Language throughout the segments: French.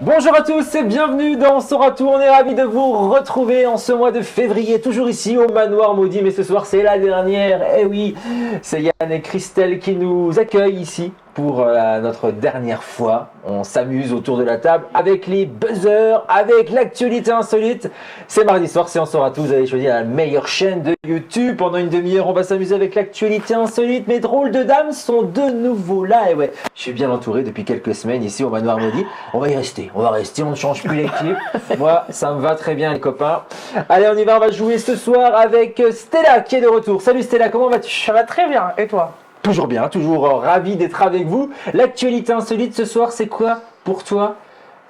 Bonjour à tous et bienvenue dans On saura tout. On est ravis de vous retrouver en ce mois de février, toujours ici au Manoir Maudit. Mais ce soir, c'est la dernière. Eh oui, c'est Yann et Christelle qui nous accueillent ici pour notre dernière fois. On s'amuse autour de la table avec les buzzers, avec l'actualité insolite. C'est mardi soir, c'est On saura tout. Vous avez choisi la meilleure chaîne de YouTube. Pendant une demi-heure, on va s'amuser avec l'actualité insolite. Mes drôles de dames sont de nouveau là. Et ouais, je suis bien entouré depuis quelques semaines ici au Manoir Maudit. On va y rester, on ne change plus l'équipe. Moi, ça me va très bien les copains. Allez, on y va, on va jouer ce soir avec Stella qui est de retour. Salut Stella, comment vas-tu? Ça va très bien, et toi? Toujours bien, toujours ravi d'être avec vous. L'actualité insolite ce soir, c'est quoi pour toi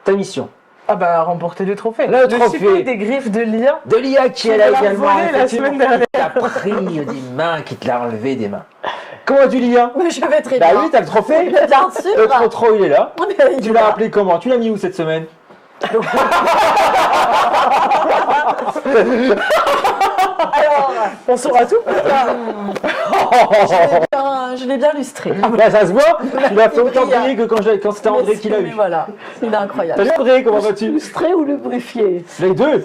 ta mission? Ah bah, remporter le trophée. Le trophée supplément des griffes de l'IA. de l'IA qui est là également. La semaine dernière. Qui t'a pris des mains, qui te l'a enlevé des mains. Comment tu l'IA? Je vais très Bah bien. oui, t'as le trophée. Bien Le sûr. trop, il est là. Mais Tu l'as appelé comment? Tu l'as mis où cette semaine? Alors, on saura tout. je l'ai bien lustré. Là, ça se voit. Tu l'as fait autant brillant. briller que quand c'était André qui l'a Mais eu. voilà, c'est incroyable. Salut André, comment vas-tu? Lustré ou lubrifié? Les deux.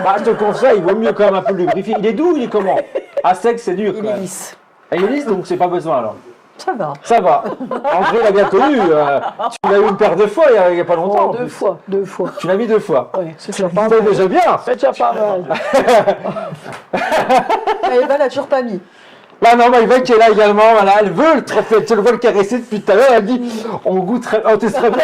Bah, je te conseille, il vaut mieux quand même un peu le lubrifier. Il est doux, il est comment? À sec, c'est dur. Il quand est même. lisse. Ah, il est lisse, donc c'est pas besoin alors. Ça va. Ça va. André l'a bientôt eu. Tu l'as eu une paire de fois il y a pas longtemps. en Deux plus. fois, 2 fois. Tu l'as mis 2 fois. Ouais, c'est C'est déjà bien. déjà pas mal. Eva l'a toujours pas mis. Là, non, Maïva qui est là également, voilà, elle veut le trophée. Tu le vois le caresser depuis tout à l'heure, elle dit on goûterait. Oh, tu serais bien.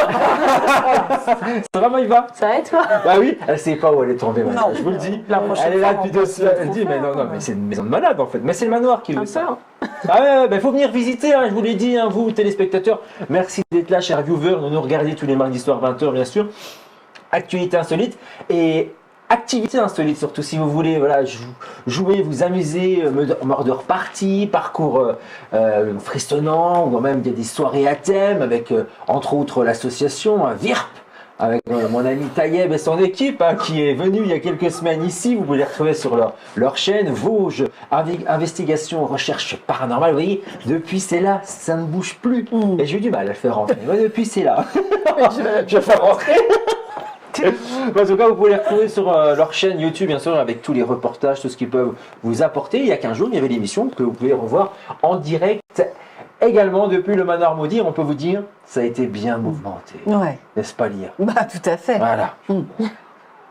Ça va, Maïva? Ça va et toi? Bah oui, elle sait pas où elle est tombée, Maïva, Non. je vous le dis. La prochaine Elle est là fois, depuis on 2 peut semaines. se Elle dit, mais faire, non, mais c'est une maison de malade en fait. Mais c'est le manoir qui veut Un ça. peu. Ah ouais, il faut venir visiter, hein, je vous l'ai dit, hein, vous, téléspectateurs. Merci d'être là, chers viewers. Nous regardez tous les mardis soirs, 20h, bien sûr. Actualité insolite et activité insolite, surtout si vous voulez voilà, jouer, vous amuser, murder party, parcours frissonnant, ou même il y a des soirées à thème avec, entre autres, l'association VIRP. Avec mon ami Taïeb et son équipe qui est venu il y a quelques semaines ici. Vous pouvez les retrouver sur leur chaîne Vosges Investigation Recherche Paranormale. Vous voyez, depuis c'est là, ça ne bouge plus. Et j'ai eu du mal à le faire rentrer. Ouais, depuis c'est là. Je vais faire rentrer. En tout cas, vous pouvez les retrouver sur leur chaîne YouTube, bien sûr, avec tous les reportages, tout ce qu'ils peuvent vous apporter. Il y a 15 jours, il y avait l'émission que vous pouvez revoir en direct. Également, depuis le Manoir Maudit, on peut vous dire, ça a été bien mouvementé. Ouais. N'est-ce pas, lire? Bah, tout à fait. Voilà.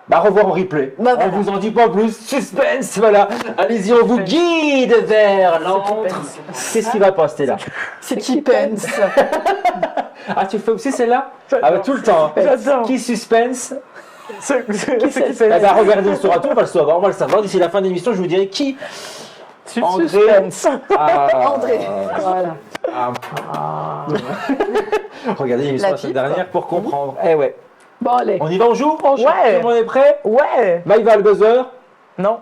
Bah, revoir en replay. Bah, On voilà. vous en dit pas plus. Suspense, voilà. Allez-y, on vous guide vers l'antre. Qu'est-ce qui va pas, Stella? C'est qui pense. Ah, tu fais aussi celle-là? Ah, bah, tout le temps. hein. J'adore. Qui suspense? Qui c'est fait Eh ben, regardez, on saura tout, on va le savoir. On va le savoir. D'ici la fin de l'émission, je vous dirai qui. André. Suspense. Ah, André. Voilà. Regardez l'émission La la semaine pipe, dernière pour comprendre. Eh ouais. Bon, allez. On y va, on joue? Ouais. Tout le monde est prêt? Ouais. Maïva, le buzzer. Non.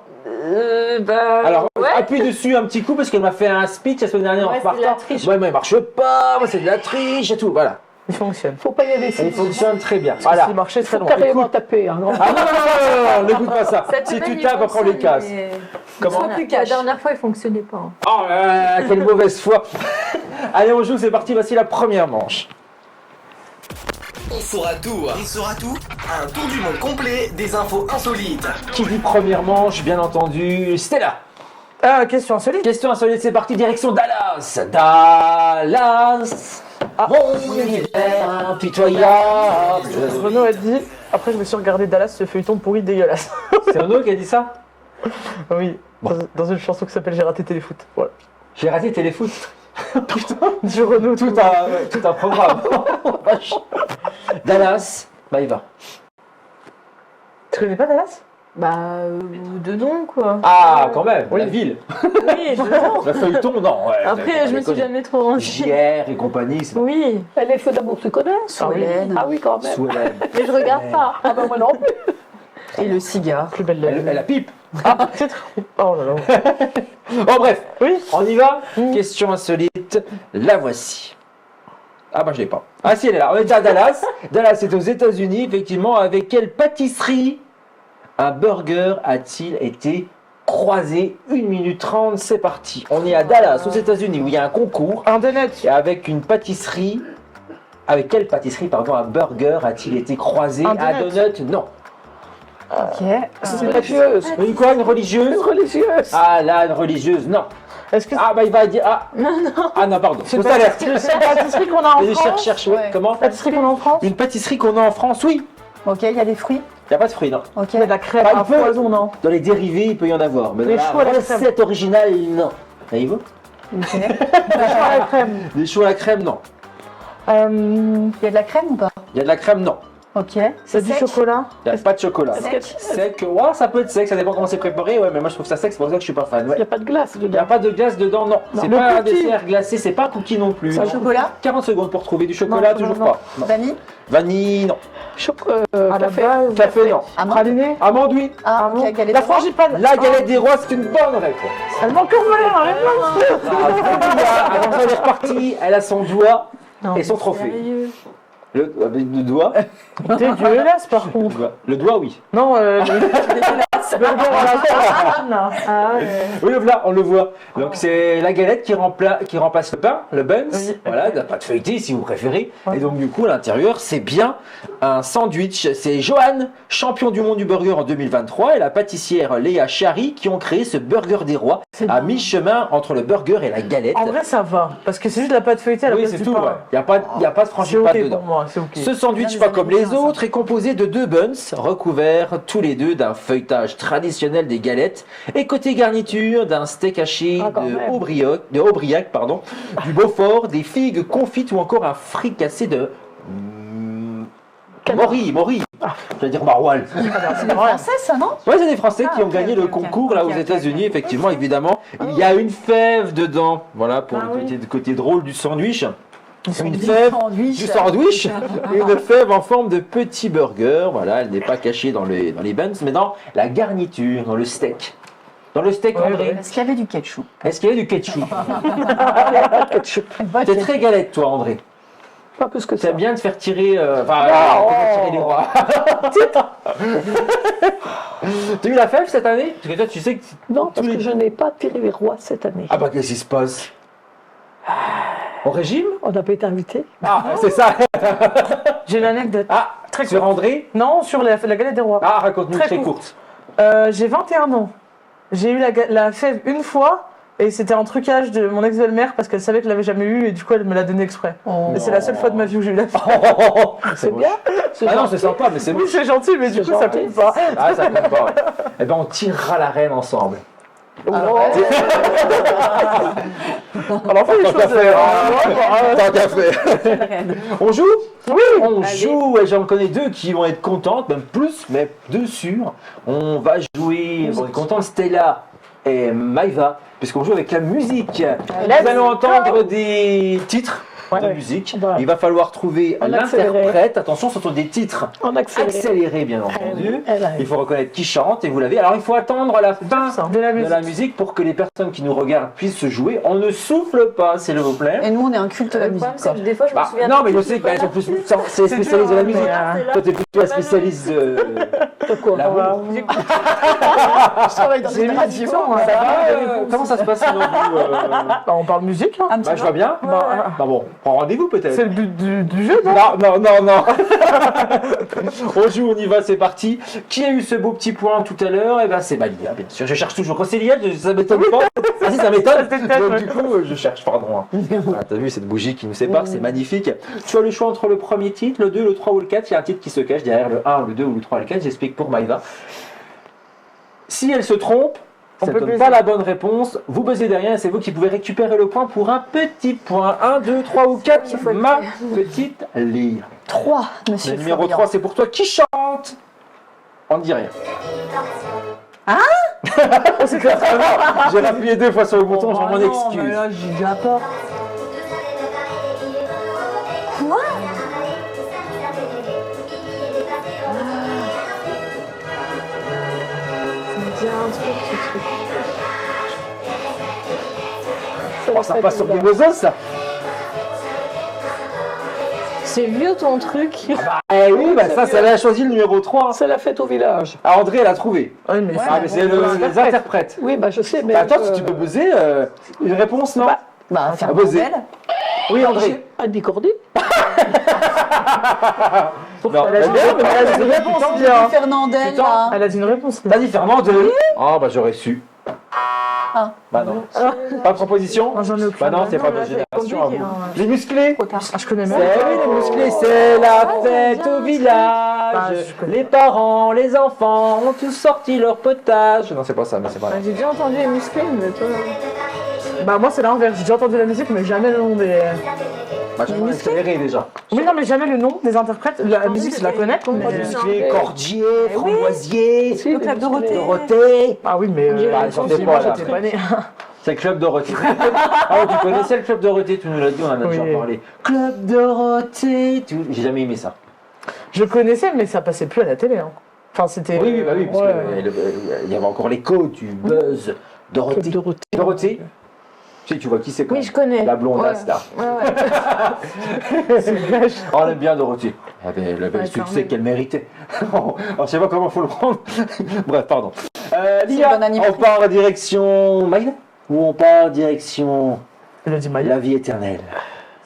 Bah. Alors, ouais. appuie dessus un petit coup parce qu'elle m'a fait un speech la semaine dernière Ouais, en c'est de la repartant. triche. Ouais, mais il marche pas, moi c'est de la triche et tout. Voilà. Il fonctionne. Faut pas y aller. Et il fonctionne très bien. Voilà. Il marchait très loin. carrément taper. Hein, Ah non, non, non, non, n'écoute pas ça. Cette Si semaine, tu il tapes, après on les fonctionne, casse. mais Comment? Sois plus La cash. dernière fois, il fonctionnait pas. hein. Oh là là, quelle mauvaise foi. Allez, on joue, c'est parti. Voici la première manche. On saura tout. On saura tout. Un tour du monde complet des infos insolites. Qui dit première manche, bien entendu, Stella. Ah, question insolite. Question insolite, c'est parti, direction Dallas. Dallas. Mon univers impitoyable. Renaud a dit. Après, je me suis regardé Dallas, ce feuilleton pourri dégueulasse. C'est Renaud qui a dit ça? Oui. Dans une chanson qui s'appelle J'ai raté Téléfoot. Voilà. J'ai raté Téléfoot. Putain, Du Renaud, tout un programme. Vache. Dallas, bah il va. Tu connais pas Dallas? Bah, de nom, quoi. Ah, quand même, Oui. la ville. Oui, de nom. La feuilleton, non. Ouais, Après, je me suis jamais trop renseignée. JR et compagnie, c'est Oui, Les feux d'amour se connaissent. Ah oui. Solène. Ah oui, quand même. sous Hélène. Mais je regarde pas. Ah bah moi non plus. Et le cigare. Plus belle de la Elle, vie. elle a pipe. Ah, peut-être. Oh là là. Bon, bref, Oui. on y va. Question insolite, la voici. Ah, bah je l'ai pas. Ah, si, elle est là. On est à Dallas. Dallas, c'est aux États-Unis, effectivement. Avec quelle pâtisserie un burger a-t-il été croisé? 1 minute 30, c'est parti. On est à Dallas, aux États-Unis, où il y a un concours. Un donut. Et avec une pâtisserie Avec quelle pâtisserie, pardon, un burger a-t-il été croisé Un à donut. donut? Non. Ok. C'est religieuse. Une quoi, une religieuse? Religieuse. Ah là, une religieuse, non. Est-ce que Ah bah il va dire, ah, ah non, pardon, c'est fausse pas alerte. c'est une pâtisserie qu'on a en Allez, France? cherche, oui, Ouais. comment? Pâtisserie qu'on a en France? Une pâtisserie qu'on a en France, oui. Ok, il y a des fruits. Il n'y a pas de fruits, non. Ok. Il y a de la crème Pas à un peu. poison, non? Dans les dérivés, il peut y en avoir. Mais Les dans choux à la la crème. recette originale, non. Savez-vous? Vous connaissez À la crème. Les choux à la crème, non. Il y a de la crème ou pas? Il y a de la crème, non. Ok. C'est du sec chocolat? Il n'y a pas de chocolat. Est-ce que- Sec, ouais, ça peut être sec, ça dépend comment c'est préparé, ouais, mais moi je trouve ça sec, c'est pour ça que je suis pas fan. Il Ouais. n'y a pas de glace Il n'y a dedans. pas de glace dedans, non. C'est Le pas un cookie. dessert glacé, c'est pas un cookie non plus. Du Non. chocolat? 40 secondes pour trouver du chocolat, Non, toujours non. pas. Non. Vanille? Vanille, non. À la Café. base. Café, non. Amande? Praliné? Amande, oui. Ah, bon ok, galette. La frangipane? La galette des rois, c'est une bonne réponse. Elle manque encore rien, Avant ça, elle est repartie, elle a son doigt et son trophée. Sérieux. Le doigt. Dégueulasse par contre. Le doigt, oui. Non, le burger à la crème, là. Ah ouais. Oui, le plat, on le voit. Donc c'est la galette qui remplace le pain, le buns, Oui. voilà, la pâte feuilletée si vous préférez. Et donc du coup, à l'intérieur, c'est bien un sandwich. C'est Johan, champion du monde du burger en 2023, et la pâtissière Léa Chary qui ont créé ce burger des rois C'est à bien. mi-chemin entre le burger et la galette. En vrai, ça va. Parce que c'est juste la pâte feuilletée à la Oui, place c'est du tout. pain. Ouais. Il n'y a pas de C'est frangipane ok dedans. pour moi, c'est ok. Ce sandwich, Bien pas des comme années les 15, autres, est composé de 2 buns recouverts tous les deux d'un feuilletage traditionnel des galettes et côté garniture d'un steak haché Ah, quand même. de Aubriac, pardon, du Beaufort, des figues confites ou encore un fricassé de Mori. Je vais dire maroilles. C'est des Français, ça, non? Ouais, c'est des Français qui Ah, ont ok, gagné ok, le ok. concours là Ok, aux ok, États-Unis, ok. effectivement, évidemment. Il y a une fève dedans, voilà, pour Ah le oui. côté drôle du sandwich. Une Des fève sandwichs. du sandwich, une fève en forme de petit burger. Voilà, elle n'est pas cachée dans les buns, mais dans la garniture, dans le steak. Dans le steak, Ouais, André, Est-ce qu'il y avait du ketchup? est-ce qu'il y a du ketchup? Bah, T'es très galette, toi, André. Pas plus que ça. T'aimes bien te faire tirer, tirer les rois. T'as eu la fève cette année? Parce que toi, tu sais que... Non, parce tous les- que je n'ai pas tiré les rois cette année. Ah bah, qu'est-ce qui se passe? Au régime? On n'a pas été invité. Ah, c'est ça. J'ai une anecdote. Ah, Très sur André? Non, sur la galette des rois. Ah, raconte-nous Très très courte. courte. J'ai 21 ans. J'ai eu la fève une fois et c'était un trucage de mon ex-belle-mère parce qu'elle savait que je l'avais jamais eu et du coup elle me l'a donné exprès. Et c'est la seule fois de ma vie où j'ai eu la fève. C'est bien. Ah non, c'est sympa, mais c'est Oui, moche. c'est gentil, mais du C'est coup ça gentil. compte pas. Ah, ça compte pas. Ouais. Eh ben, on tirera la reine ensemble. Alors on fait les Tant qu'à choses. faire. Tant qu'à faire. On joue? Oui, on joue. Et j'en connais 2 qui vont être contentes, même plus, mais 2 sûrs. On va jouer. Vous êtes contentes, Stella et Maïva, puisqu'on joue avec la musique. Nous allons entendre des titres de musique. Voilà. Il va falloir trouver En accéléré. l'interprète. Attention, ce sont des titres En accéléré. accélérés, bien entendu. Elle a- Il faut reconnaître qui chante et vous l'avez. Alors il faut attendre la fin De la de musique. la musique pour que les personnes qui nous regardent puissent se jouer. On ne souffle pas, s'il vous plaît. Et nous, on est un culte de la Le musique. problème, c'est quoi. que des fois, je me Bah, souviens. non, mais plus je sais de qu'elles sont quoi. plus c'est spécialiste de la musique. mais- Toi, t'es plutôt la spécialiste de la boue. Je travaille dans une radio. Ça va, comment ça se passe sinon vous Bah, on parle musique, hein. Un petit Bah, je vois bien. Bah, Bah bon, prends rendez-vous peut-être. c'est le but du jeu, non? Non. On joue, on y va, c'est parti. Qui a eu ce beau petit point tout à l'heure? Eh ben c'est Malia, bien sûr. Je cherche toujours. C'est lié, ça m'étonne pas. Ah si, ça m'étonne. Donc du coup, je cherche, pardon. Voilà, t'as vu cette bougie qui nous sépare, c'est magnifique. Tu as le choix entre le premier titre, le 2, le 3 ou le 4. Il y a un titre qui se cache derrière le 1, le 2 ou le 3 ou le 4. J'explique pour Maïva. Si elle se trompe, On ça ne peut donne buzzer. pas la bonne réponse. Vous buzzez derrière et c'est vous qui pouvez récupérer le point pour un petit point. 1, 2, 3 ou 4. Il faut le Ma petite Lyre. 3, monsieur. Le numéro Florian. 3, c'est pour toi. Qui chante? On ne dit rien. Hein? J'ai appuyé 2 fois sur le bouton, je m'en Oh, non, excuse. mais là, j'y vais pas. Quoi? Oh, ça passe sur des os, ça. C'est vieux ton truc. Eh oui, bah ça, elle a choisi le numéro 3. C'est la fête au village. Ah, André, elle a trouvé. Oui, mais Ah, mais c'est les interprètes. Oui, bah je sais, mais. Bah, attends, si tu peux buzzer, une réponse, non? Bah, faire Ah, buzzer. bordel. Oui, André. Andy Cordy. Non, Elle a dit une réponse, bien. Fernandel, Putain. là. Elle a dit une réponse. T'as dit Fernandel. Ah bah j'aurais su. Ah. Bah non. Pas de proposition. Moi, j'en ai aucune. Bah non, c'est pas là, ma c'est génération à compliqué, vous. hein. Les musclés. Ah, je connais C'est même. oui, les musclés, c'est la fête au village. Bah, je connais. Les parents, les enfants ont tous sorti leur potage. Non, c'est pas ça, mais c'est pas grave. J'ai déjà entendu les musclés, mais toi. Bah moi c'est l'inverse, j'ai déjà entendu la musique mais jamais le nom des... Bah, j'ai accéléré déjà. Oui non mais jamais le nom des interprètes, la musique je la connais. mais- Musclés, Cordier, Framboisier, Si, le Club Dorothée. Dorothée. Ah oui mais Bah, ils sortaient moi pas, là. j'étais pas née. C'est le Club Dorothée. Ah ouais, tu connaissais le Club Dorothée, tu nous l'as dit, on en a Oui. déjà parlé. Club Dorothée, j'ai jamais aimé ça. Je connaissais mais ça passait plus à la télé. Hein. Enfin c'était... Oui, bah oui, parce Ouais. qu'il y avait encore l'écho du buzz. Dorothée. Dorothée. Tu vois qui c'est quand Oui, même. je connais. La blondasse là. Oh, elle aime bien Dorothée. Elle avait le Ouais, succès quand qu'elle méritait. Alors, je sais pas comment faut le prendre. Bref, pardon. une Lia, bonne animatrice. on part direction Maïla ou on part direction Elle a dit Maya. la vie éternelle?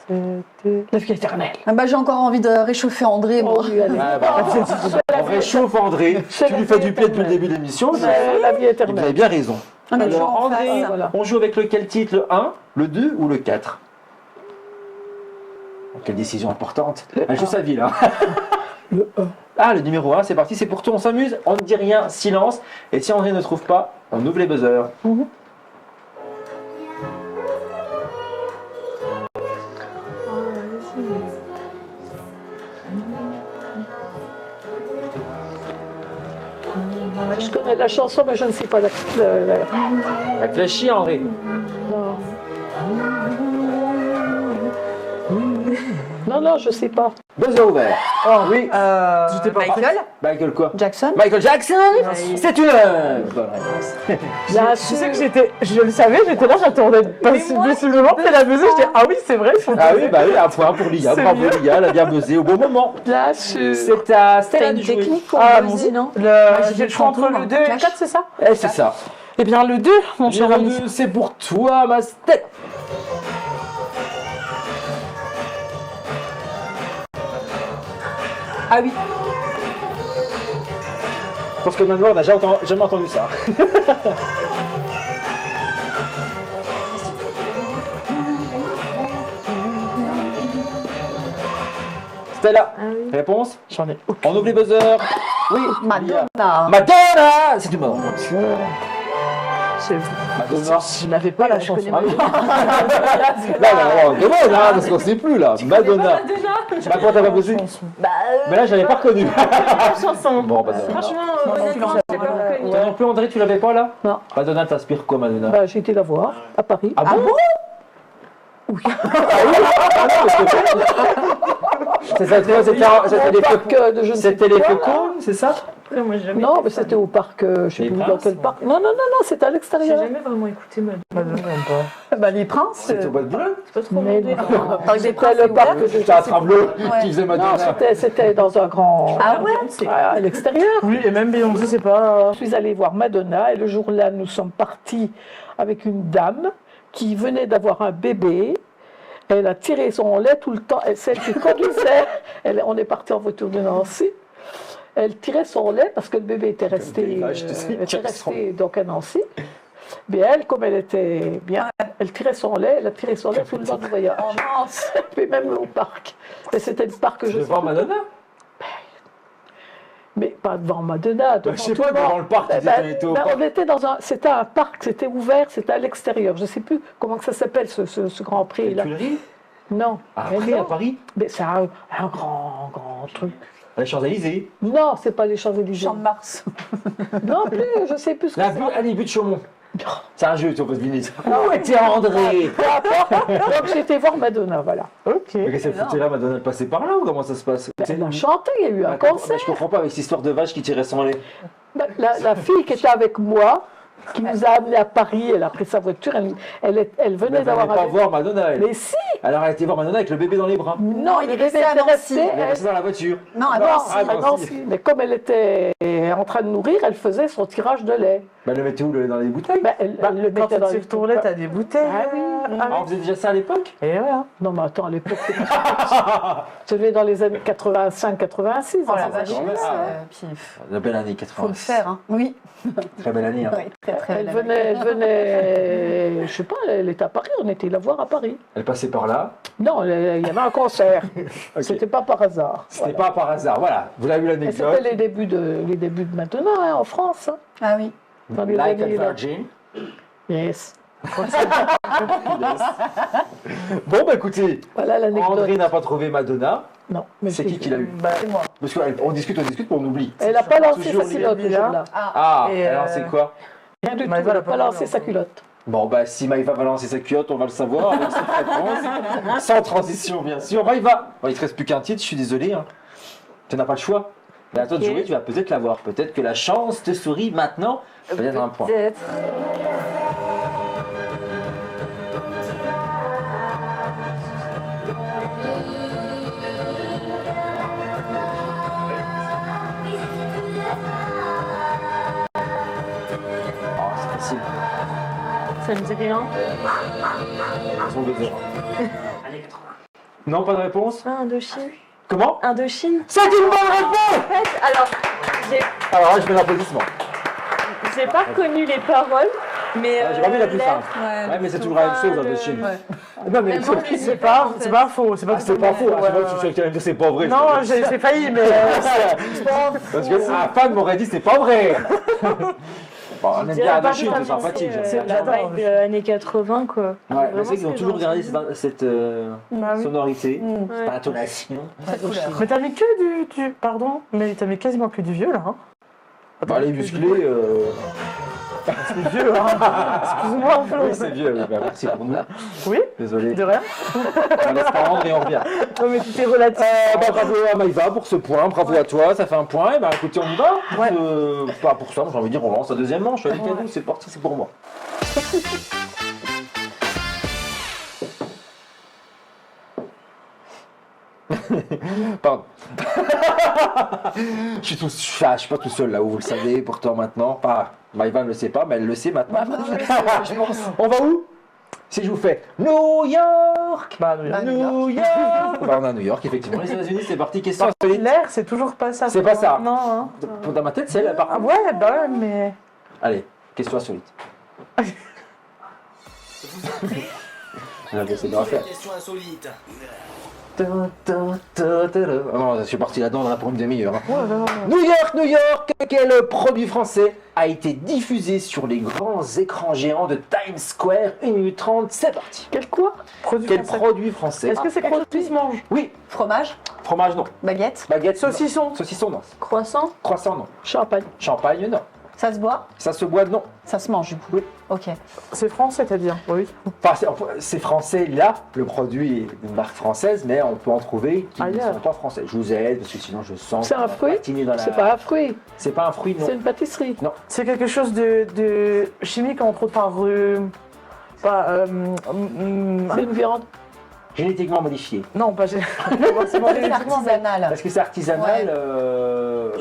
La vie éternelle. Ah bah, j'ai encore envie de réchauffer André, moi. Oh oui, allez. Ah, bah, on réchauffe André. Tu lui fais du pied depuis le début de l'émission. C'est la vie Vous avez éternelle. bien raison. On est toujours Alors, en André, face. Voilà. on joue avec lequel titre? Le 1, le 2 ou le 4? Quelle décision importante. Elle joue sa vie là. Le 1. Ah, le numéro 1, c'est parti, c'est pour toi, on s'amuse, on ne dit rien, silence. Et si André ne trouve pas, on ouvre les buzzers. Je connais la chanson, mais je ne sais pas la. Réfléchis, André. Non, je sais pas. Buzzer ouvert. Oh oui. J'étais pas Michael Michael quoi? Jackson Michael Jackson. C'est une bonne réponse. Bien Tu sais que j'étais... Je le savais, j'étais là, j'attendais possiblement que la musique, j'étais... Ah oui c'est vrai, il faut... Ah oui, bah oui, un point pour Lia. C'est Bravo mieux. Lia, elle a bien buzzé au bon moment. Bien sûr. C'est à Stella T'as de une jouer. technique pour Ah, buzzer, non J'ai le choix entre le 2 et le 4 c'est ça? Eh, c'est ça. Eh bien le 2 mon cher Numéro ami. 2, c'est pour toi, ma Steph. Ah oui. Je pense que Manoir n'a jamais entendu ça. Stella, réponse? J'en ai... On ouvre les buzzers. Oui, Madonna. Madonna. C'est une bonne réponse. Madonna. Je n'avais pas la chanson. Là, on demande, hein, parce qu'on sait plus là. Madonna. Bah, quoi, t'as pas buzzé? Mais là, j'avais pas reconnu. chanson. Bon, Madonna. Franchement, honnêtement, honnêtement, je l'avais pas reconnu. Toi non plus, André, tu l'avais pas là? Non. Madonna t'inspire quoi, Madonna? Bah, j'ai été la voir à Paris. Ah bon? C'est ça, c'était les Parc de je ne sais C'était les quoi, là. faucons, c'est ça? moi j'ai jamais. Non, mais c'était au parc, je sais Les plus dans Princes, quel non? parc. Non, c'était à J'ai l'extérieur. jamais vraiment écouté ma. Bah, les princes. C'est au bois de Boulogne? C'est pas trop Mais mon délire. Parc des C'était Princes, le c'est parc ouvert. de C'était un travelot Ouais. qui faisait Non, Madonna. c'était dans un grand. Ah ouais À l'extérieur. Oui et même Beyoncé c'est pas... Je suis allée voir Madonna et le jour-là, nous sommes partis avec une dame qui venait d'avoir un bébé. Elle a tiré son lait tout le temps. Celle qui conduisait, on est parti en voiture de Nancy. Elle tirait son lait parce que le bébé était resté, vieille vache, tu sais, était tire son resté donc à Nancy. Mais elle, comme elle était bien, elle tirait son lait, elle a tiré son lait tout le long du voyage. Mais même au parc. Mais c'était le parc que Je je vais voir Madonna? Mais pas devant Madonna, devant Je sais tout pas, le monde. devant le parc, tu disais qu'on était au parc. On était dans un, c'était un parc, c'était ouvert, c'était à l'extérieur. Je ne sais plus comment que ça s'appelle ce Grand Prix là. Tuileries? Non, mais Après, non. à Paris? Mais c'est un grand truc. À la Champs-Élysées? Non, c'est pas les Champs-Élysées. Champ de Mars. Non plus, je sais plus ce que La c'est. butte, allez, but de Chaumont. C'est un jeu, tu peux deviner. Où était André? Donc j'ai été voir Madonna, voilà. Ok. Mais qu'est-ce qu'elle foutait là, Madonna? Elle passait par là ou comment ça se passe? Elle a chanté, il y a eu un Ah, concert. je comprends pas avec cette histoire de vache qui tirait son lait. La fille qui était avec moi, qui nous a amenés à Paris, elle a pris sa voiture, elle Mais venait elle d'avoir voulait pas un voir Madonna, elle. Mais si. Alors elle a été voir Madonna avec le bébé dans les bras. Non, il est il resté était à Nancy. resté. Elle est restée dans la voiture. Non, à Non, Nancy. à Nancy. Mais comme elle était était en train de nourrir, elle faisait son tirage de lait. Bah, le mettez où dans les bouteilles? Ben, elle Bah, le quand mettait dans tu les retournais, t'as des bouteilles. Ah oui. Ah, on faisait déjà ça à l'époque? Et ouais, hein. Non, mais attends, à l'époque, c'était dans les années 85-86. Oh la hein, vache. ça va. Puis, La belle année faut le 90. faire, hein. Oui. Très belle année. Hein. Oui, très très Elle belle. venait, je sais pas, elle était à Paris, on était la voir à Paris. Elle passait par là. Non, il y avait un concert. Ok. C'était pas par hasard. C'était Voilà. pas par hasard. Voilà, vous l'avez vu Et c'était l'anecdote. les débuts de maintenant, hein, en France. Hein. Ah oui. Dans les Like a années, là. Virgin. Yes. Bon, bah écoutez, Voilà l'anecdote. André n'a pas trouvé Madonna. Non, mais C'est qui l'a eu? Bah, c'est moi. Parce qu'on discute, puis on oublie. Elle n'a pas lancé toujours sa culotte le Lily, là. jour-là. Ah, Et, alors c'est quoi? Rien du tout, Maëva elle n'a l'a pas pas lancé vu, sa encore. culotte. Bon, bah si Maïva va lancer sa culotte, on va le savoir avec cette réponse. Sans transition, bien sûr. Maïva, bon, il te reste plus qu'un titre, je suis désolé. Hein. Tu n'as pas le choix. Mais à toi de Ok. jouer, tu vas peut-être l'avoir. Peut-être que la chance te sourit maintenant. Peut-être un point. Peut-être. Oh, c'est facile. Ça me dit rien. Ils sont 2 heures. Non, pas de réponse? Ah, Indochine. Comment? Indochine. C'est une bonne réponse! En fait, alors, j'ai Alors là, je mets l'applaudissement. j'ai pas reconnu les paroles, mais. J'ai pas vu la plus l'air- simple. Ouais, mais c'est toujours la même chose, Indochine. Non, mais Vraiment, c'est C'est pas faux. C'est pas ah, c'est pas faux. Ah, Ouais, je sais pas, ouais, tu ouais. sais que tu allais me dire c'est pas vrai. Non, j'ai failli, mais. Parce que un fan m'aurait dit c'est pas vrai. Bon, on aime dirais bien pas Indochine, vraiment, c'est sympathique. c'est, j'aime la bien. j'adore. vibe années 80, quoi. Ouais, mais Vraiment c'est qu'ils ont ce toujours que j'ai gardé entendu. cette Bah oui. sonorité, Mm. cette Ouais. intonation. Cette couleur. Mais t'as mis que du. Pardon, mais t'as mis quasiment que du vieux là. Hein. Bah, les musclés, C'est vieux, hein. Excuse-moi, Flo. oui, c'est vieux. Oui, bah, merci pour nous. Oui, Désolé. de rien. On laisse pas rendre et on revient. Non, mais tout est relatif. Bah, bravo à Maïva pour ce point, bravo à toi, ça fait un point. Et bah écoutez, on y va. Ouais. Pas pour ça, j'ai envie de dire, on lance la deuxième manche. Allez, cadeau, c'est parti, c'est pour moi. Pardon. je suis pas tout seul là où vous le savez, pourtant maintenant. Pas, Maïva ne le sait pas, mais elle le sait maintenant. Je pense. On va où? Si je vous fais New York, Bah, New York. Bah, on est à New York, effectivement. Les États-Unis, c'est parti. Question insolite. l'air, c'est toujours pas ça. C'est pas ça. Non, hein. Dans ma tête, c'est là, par Ah contre. ouais, bah ouais, mais. Allez, question insolite. J'avais essayé de refaire. Question insolite. Ah non, je suis parti là-dedans pour une demi-heure. hein. New York, quel produit français a été diffusé sur les grands écrans géants de Times Square 1 minute 30, c'est parti. Quel quoi? Produit Quel français. produit français? Est-ce que c'est quelque chose qui se mange? Oui, Fromage, fromage non, baguette, baguette Saucisson. non. Saucisson non, Croissant. croissant non, Champagne. champagne non, ça se boit, ça se boit non. ça se mange du coup. Oui. Ok. C'est français, t'as dit. Hein. Oui. Enfin, c'est français là, le produit est d'une marque française, mais on peut en trouver qui ne Ailleurs. sont pas français. Je vous aide parce que sinon je sens. C'est qu'on un va fruit? patiner dans la- C'est pas un fruit, C'est pas un fruit, non. c'est une pâtisserie. C'est quelque chose de chimique, entre autres, par. Pas. C'est une viande. Génétiquement modifié. Non, pas. C'est C'est artisanal. Est-ce que c'est artisanal Ouais.